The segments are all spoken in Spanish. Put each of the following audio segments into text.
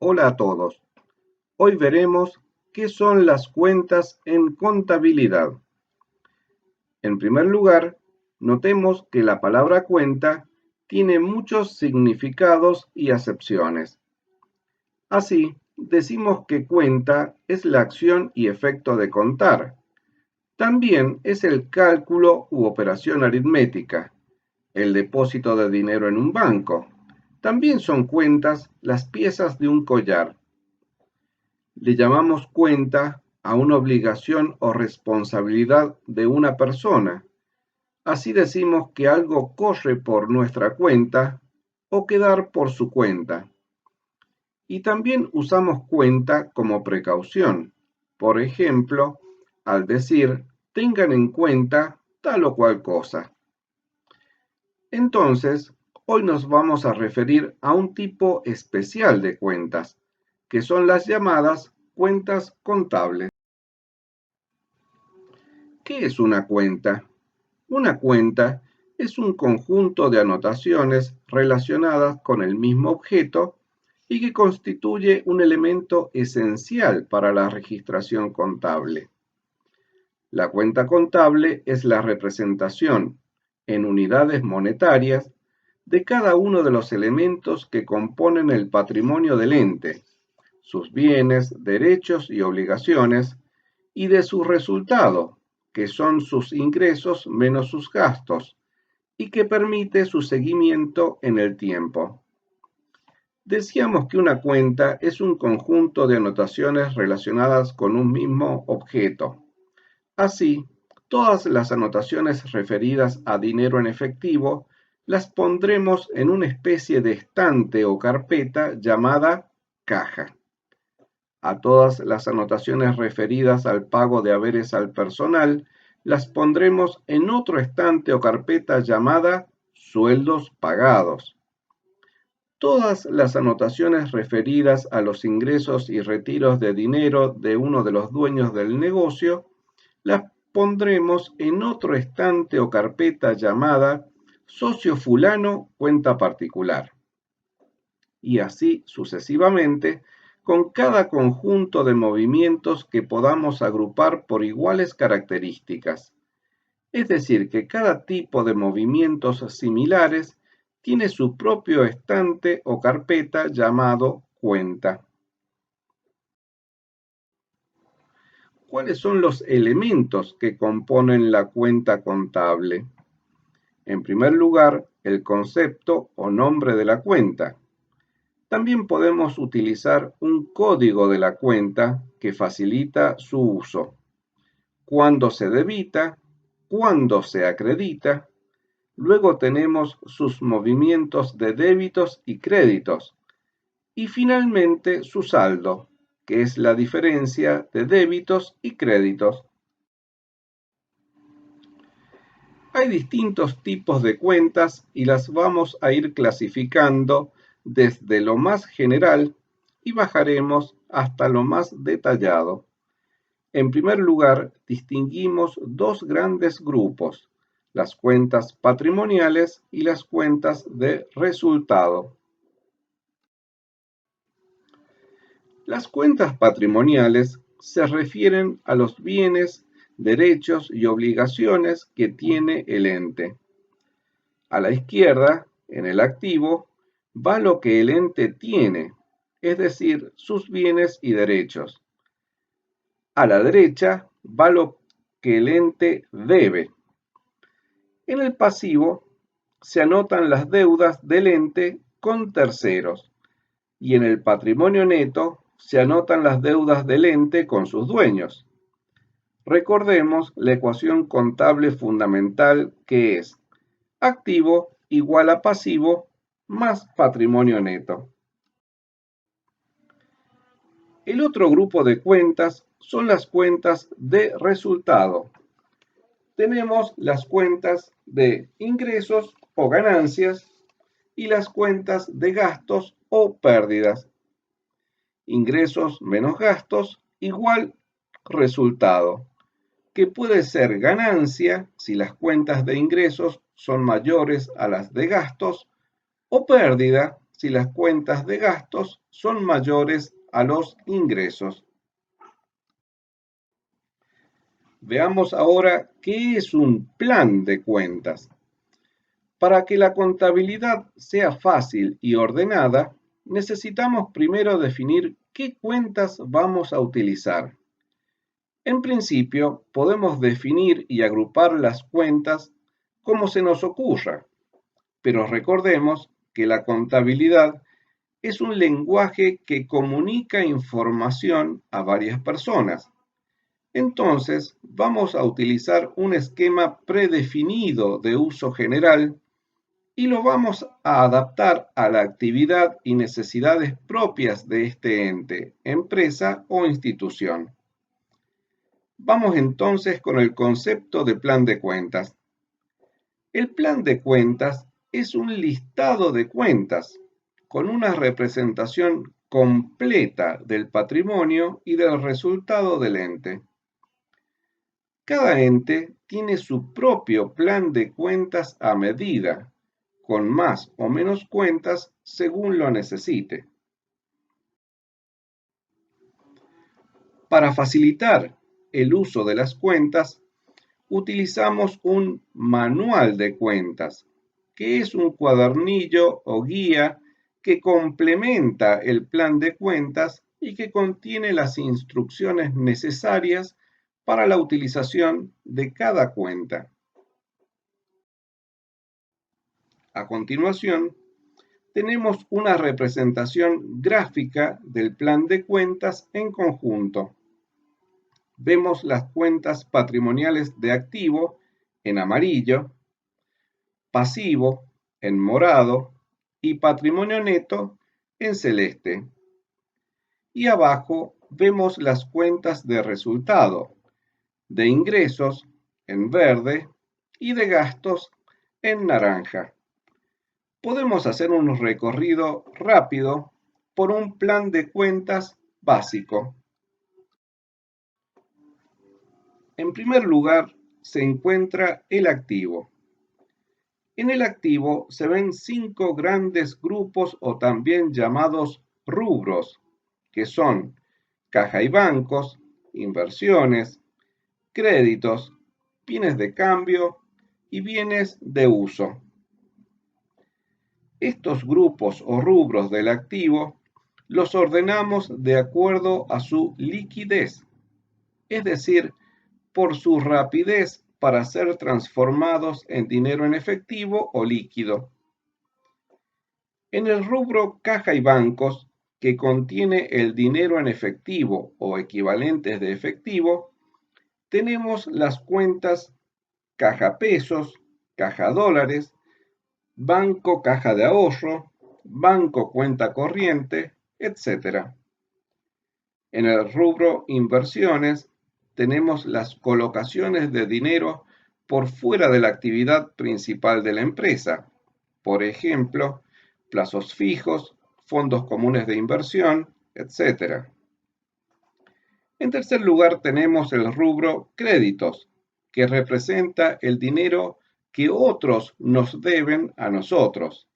Hola a todos. Hoy veremos qué son las cuentas en contabilidad. En primer lugar, notemos que la palabra cuenta tiene muchos significados y acepciones. Así, decimos que cuenta es la acción y efecto de contar. También es el cálculo u operación aritmética, el depósito de dinero en un banco. También son cuentas las piezas de un collar. Le llamamos cuenta a una obligación o responsabilidad de una persona. Así decimos que algo corre por nuestra cuenta o quedar por su cuenta. Y también usamos cuenta como precaución. Por ejemplo, al decir tengan en cuenta tal o cual cosa. Entonces, hoy nos vamos a referir a un tipo especial de cuentas, que son las llamadas cuentas contables. ¿Qué es una cuenta? Una cuenta es un conjunto de anotaciones relacionadas con el mismo objeto y que constituye un elemento esencial para la registración contable. La cuenta contable es la representación en unidades monetarias de cada uno de los elementos que componen el patrimonio del ente, sus bienes, derechos y obligaciones, y de su resultado, que son sus ingresos menos sus gastos, y que permite su seguimiento en el tiempo. Decíamos que una cuenta es un conjunto de anotaciones relacionadas con un mismo objeto. Así, todas las anotaciones referidas a dinero en efectivo las pondremos en una especie de estante o carpeta llamada caja. A todas las anotaciones referidas al pago de haberes al personal las pondremos en otro estante o carpeta llamada sueldos pagados. Todas las anotaciones referidas a los ingresos y retiros de dinero de uno de los dueños del negocio las pondremos en otro estante o carpeta llamada socio fulano cuenta particular. Y así sucesivamente con cada conjunto de movimientos que podamos agrupar por iguales características. Es decir, que cada tipo de movimientos similares tiene su propio estante o carpeta llamado cuenta. ¿Cuáles son los elementos que componen la cuenta contable? En primer lugar, el concepto o nombre de la cuenta. También podemos utilizar un código de la cuenta que facilita su uso. Cuándo se debita, cuándo se acredita. Luego tenemos sus movimientos de débitos y créditos. Y finalmente su saldo, que es la diferencia de débitos y créditos. Hay distintos tipos de cuentas y las vamos a ir clasificando desde lo más general y bajaremos hasta lo más detallado. En primer lugar, distinguimos dos grandes grupos, las cuentas patrimoniales y las cuentas de resultado. Las cuentas patrimoniales se refieren a los bienes, derechos y obligaciones que tiene el ente. A la izquierda, en el activo, va lo que el ente tiene, es decir, sus bienes y derechos. A la derecha va lo que el ente debe. En el pasivo se anotan las deudas del ente con terceros y en el patrimonio neto se anotan las deudas del ente con sus dueños. Recordemos la ecuación contable fundamental que es activo igual a pasivo más patrimonio neto. El otro grupo de cuentas son las cuentas de resultado. Tenemos las cuentas de ingresos o ganancias y las cuentas de gastos o pérdidas. Ingresos menos gastos igual resultado, que puede ser ganancia si las cuentas de ingresos son mayores a las de gastos o pérdida si las cuentas de gastos son mayores a los ingresos. Veamos ahora qué es un plan de cuentas. Para que la contabilidad sea fácil y ordenada, necesitamos primero definir qué cuentas vamos a utilizar. En principio, podemos definir y agrupar las cuentas como se nos ocurra, pero recordemos que la contabilidad es un lenguaje que comunica información a varias personas. Entonces, vamos a utilizar un esquema predefinido de uso general y lo vamos a adaptar a la actividad y necesidades propias de este ente, empresa o institución. Vamos entonces con el concepto de plan de cuentas. El plan de cuentas es un listado de cuentas con una representación completa del patrimonio y del resultado del ente. Cada ente tiene su propio plan de cuentas a medida, con más o menos cuentas según lo necesite. Para facilitar el uso de las cuentas, utilizamos un manual de cuentas, que es un cuadernillo o guía que complementa el plan de cuentas y que contiene las instrucciones necesarias para la utilización de cada cuenta. A continuación, tenemos una representación gráfica del plan de cuentas en conjunto. Vemos las cuentas patrimoniales de activo en amarillo, pasivo en morado y patrimonio neto en celeste. Y abajo vemos las cuentas de resultado, de ingresos en verde y de gastos en naranja. Podemos hacer un recorrido rápido por un plan de cuentas básico. En primer lugar, se encuentra el activo. En el activo se ven 5 grandes grupos o también llamados rubros, que son caja y bancos, inversiones, créditos, bienes de cambio y bienes de uso. Estos grupos o rubros del activo los ordenamos de acuerdo a su liquidez, es decir, por su rapidez para ser transformados en dinero en efectivo o líquido. En el rubro caja y bancos, que contiene el dinero en efectivo o equivalentes de efectivo, tenemos las cuentas caja pesos, caja dólares, banco caja de ahorro, banco cuenta corriente, etc. En el rubro inversiones tenemos las colocaciones de dinero por fuera de la actividad principal de la empresa, por ejemplo, plazos fijos, fondos comunes de inversión, etc. En tercer lugar tenemos el rubro créditos, que representa el dinero que otros nos deben a nosotros.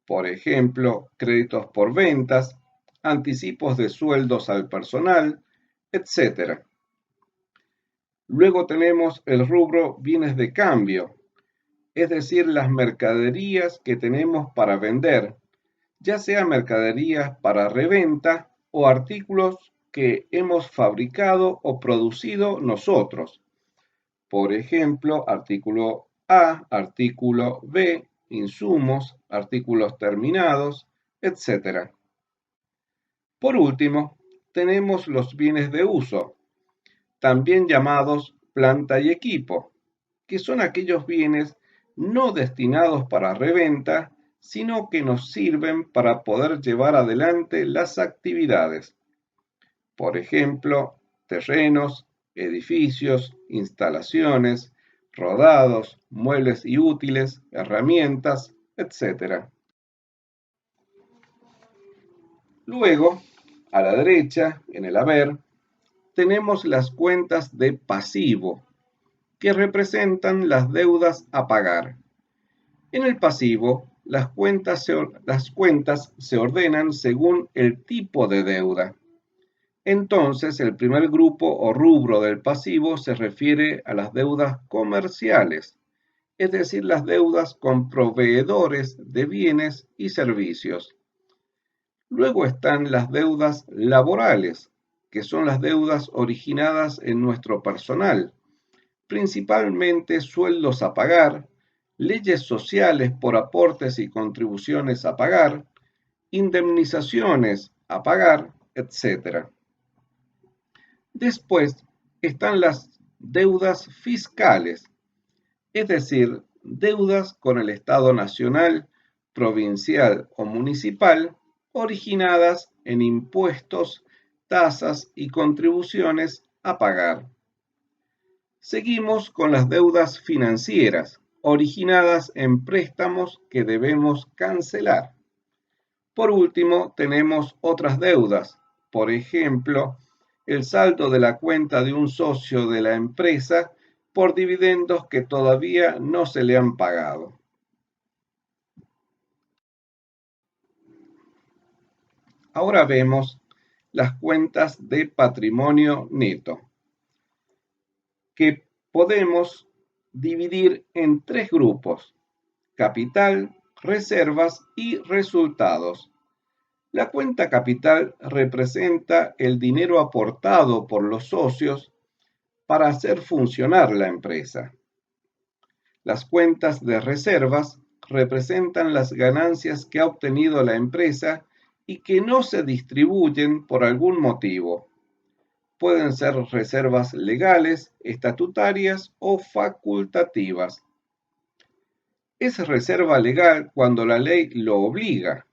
Por ejemplo, créditos por ventas, anticipos de sueldos al personal, etc. Luego tenemos el rubro bienes de cambio, es decir, las mercaderías que tenemos para vender, ya sea mercaderías para reventa o artículos que hemos fabricado o producido nosotros. Por ejemplo, artículo A, artículo B, insumos, artículos terminados, etc. Por último, tenemos los bienes de uso, también llamados planta y equipo, que son aquellos bienes no destinados para reventa, sino que nos sirven para poder llevar adelante las actividades. Por ejemplo, terrenos, edificios, instalaciones, rodados, muebles y útiles, herramientas, etc. Luego, a la derecha, en el haber, tenemos las cuentas de pasivo, que representan las deudas a pagar. En el pasivo, las cuentas se ordenan según el tipo de deuda. Entonces, el primer grupo o rubro del pasivo se refiere a las deudas comerciales, es decir, las deudas con proveedores de bienes y servicios. Luego están las deudas laborales, que son las deudas originadas en nuestro personal, principalmente sueldos a pagar, leyes sociales por aportes y contribuciones a pagar, indemnizaciones a pagar, etc. Después están las deudas fiscales, es decir, deudas con el Estado nacional, provincial o municipal, originadas en impuestos, tasas y contribuciones a pagar. Seguimos con las deudas financieras, originadas en préstamos que debemos cancelar. Por último, tenemos otras deudas, por ejemplo, el saldo de la cuenta de un socio de la empresa por dividendos que todavía no se le han pagado. Ahora vemos las cuentas de patrimonio neto, que podemos dividir en tres grupos: capital, reservas y resultados. La cuenta capital representa el dinero aportado por los socios para hacer funcionar la empresa. Las cuentas de reservas representan las ganancias que ha obtenido la empresa y que no se distribuyen por algún motivo. Pueden ser reservas legales, estatutarias o facultativas. Es reserva legal cuando la ley lo obliga,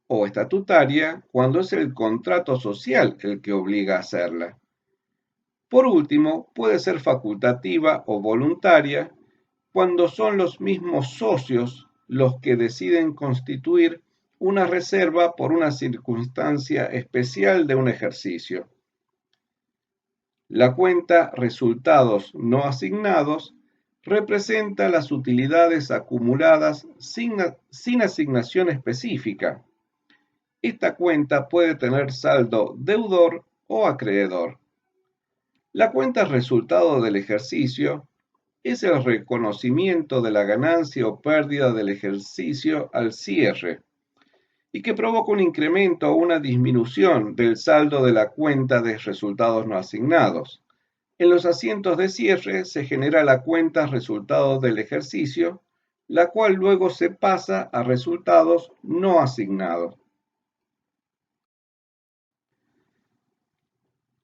o estatutaria cuando es el contrato social el que obliga a hacerla. Por último, puede ser facultativa o voluntaria cuando son los mismos socios los que deciden constituir una reserva por una circunstancia especial de un ejercicio. La cuenta resultados no asignados representa las utilidades acumuladas sin asignación específica. Esta cuenta puede tener saldo deudor o acreedor. La cuenta resultado del ejercicio es el reconocimiento de la ganancia o pérdida del ejercicio al cierre y que provoca un incremento o una disminución del saldo de la cuenta de resultados no asignados. En los asientos de cierre se genera la cuenta resultado del ejercicio, la cual luego se pasa a resultados no asignados.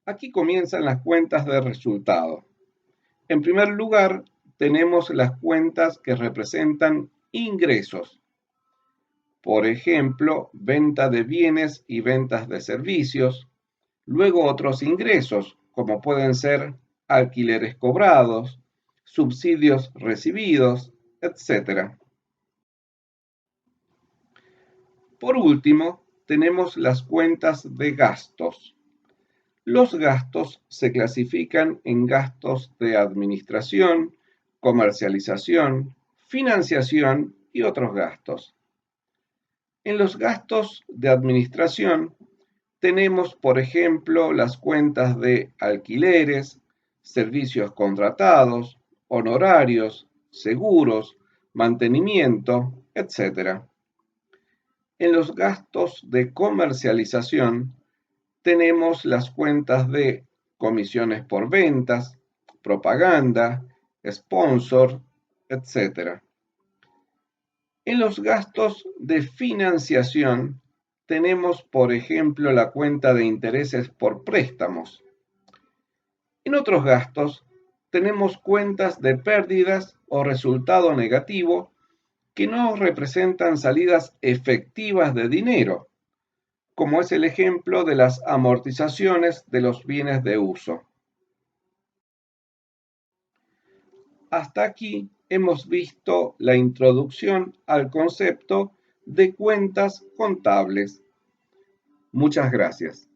Aquí comienzan las cuentas de resultado. En primer lugar, tenemos las cuentas que representan ingresos. Por ejemplo, venta de bienes y ventas de servicios. Luego otros ingresos, como pueden ser alquileres cobrados, subsidios recibidos, etc. Por último, tenemos las cuentas de gastos. Los gastos se clasifican en gastos de administración, comercialización, financiación y otros gastos. En los gastos de administración tenemos, por ejemplo, las cuentas de alquileres, servicios contratados, honorarios, seguros, mantenimiento, etc. En los gastos de comercialización tenemos las cuentas de comisiones por ventas, propaganda, sponsor, etc. En los gastos de financiación tenemos, por ejemplo, la cuenta de intereses por préstamos. En otros gastos tenemos cuentas de pérdidas o resultado negativo que no representan salidas efectivas de dinero, como es el ejemplo de las amortizaciones de los bienes de uso. Hasta aquí hemos visto la introducción al concepto de cuentas contables. Muchas gracias.